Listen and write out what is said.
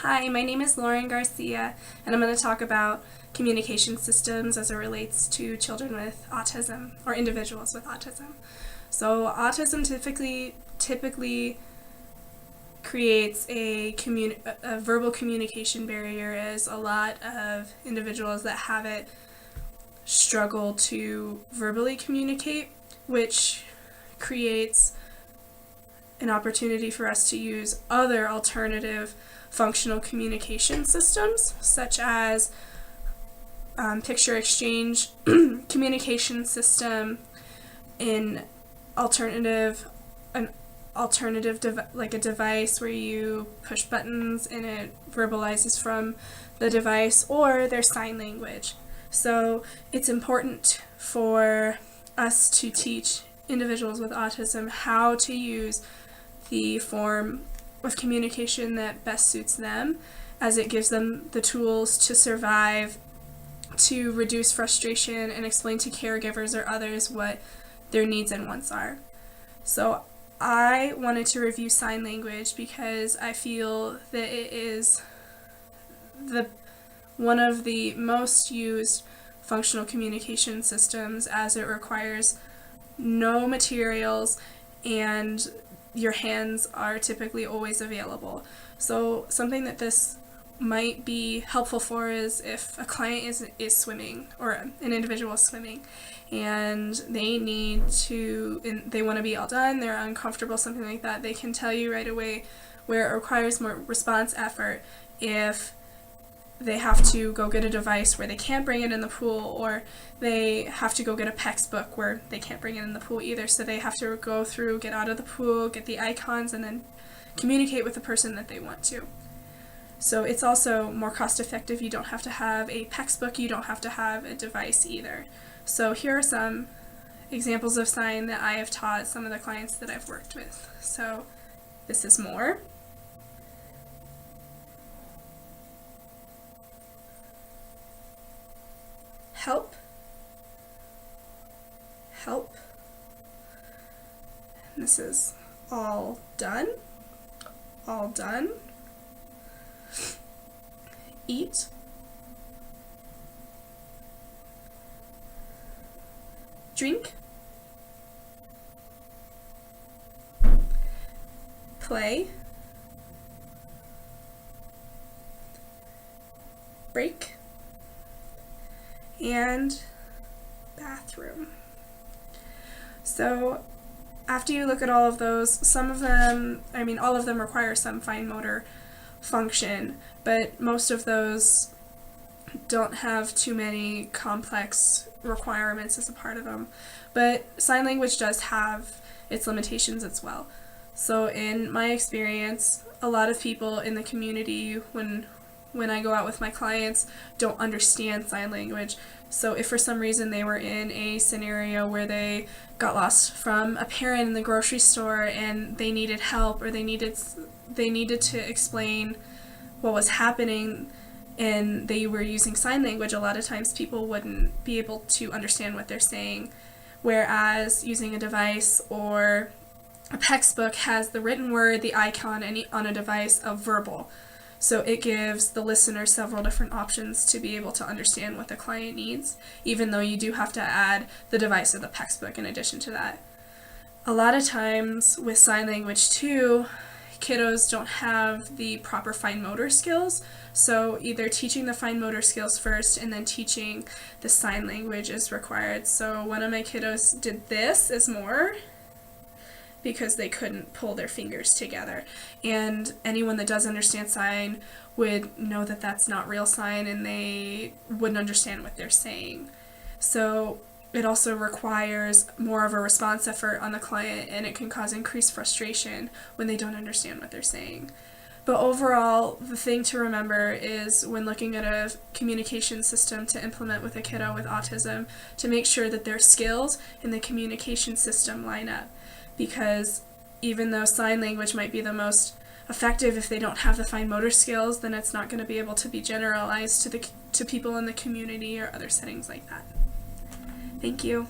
Hi, my name is Lauren Garcia, and I'm going to talk about communication systems as it relates to children with autism or individuals with autism. So autism typically creates a verbal communication barrier, as a lot of individuals that have it struggle to verbally communicate, which creates an opportunity for us to use other alternative functional communication systems, such as picture exchange communication system, an alternative like a device where you push buttons and it verbalizes from the device, or their sign language. So it's important for us to teach individuals with autism how to use the form of communication that best suits them, as it gives them the tools to survive, to reduce frustration, and explain to caregivers or others what their needs and wants are. So I wanted to review sign language because I feel that it is one of the most used functional communication systems, as it requires no materials and your hands are typically always available. So something that this might be helpful for is if a client is swimming, or an individual is swimming, and they want to be all done, they're uncomfortable, something like that, they can tell you right away where it requires more response effort if they have to go get a device where they can't bring it in the pool, or they have to go get a PEX book where they can't bring it in the pool either. So they have to go through, get out of the pool, get the icons, and then communicate with the person that they want to. So it's also more cost effective. You don't have to have a PEX book, you don't have to have a device either. So here are some examples of sign that I have taught some of the clients that I've worked with. So this is more. Help, help, and this is all done, eat, drink, play, break, and bathroom. So after you look at all of those, all of them require some fine motor function, but most of those don't have too many complex requirements as a part of them. But sign language does have its limitations as well. So in my experience, a lot of people in the community, when I go out with my clients, don't understand sign language. So if for some reason they were in a scenario where they got lost from a parent in the grocery store and they needed help, or they needed to explain what was happening and they were using sign language, a lot of times people wouldn't be able to understand what they're saying. Whereas using a device or a PEX book has the written word, the icon, and on a device of verbal. So it gives the listener several different options to be able to understand what the client needs, even though you do have to add the device or the PEX book in addition to that. A lot of times with sign language too, kiddos don't have the proper fine motor skills, so either teaching the fine motor skills first and then teaching the sign language is required. So one of my kiddos did this as more, because they couldn't pull their fingers together. And anyone that does understand sign would know that that's not real sign, and they wouldn't understand what they're saying. So it also requires more of a response effort on the client, and it can cause increased frustration when they don't understand what they're saying. But overall, the thing to remember is, when looking at a communication system to implement with a kiddo with autism, to make sure that their skills in the communication system line up. Because even though sign language might be the most effective, if they don't have the fine motor skills, then it's not going to be able to be generalized to people in the community or other settings like that. Thank you.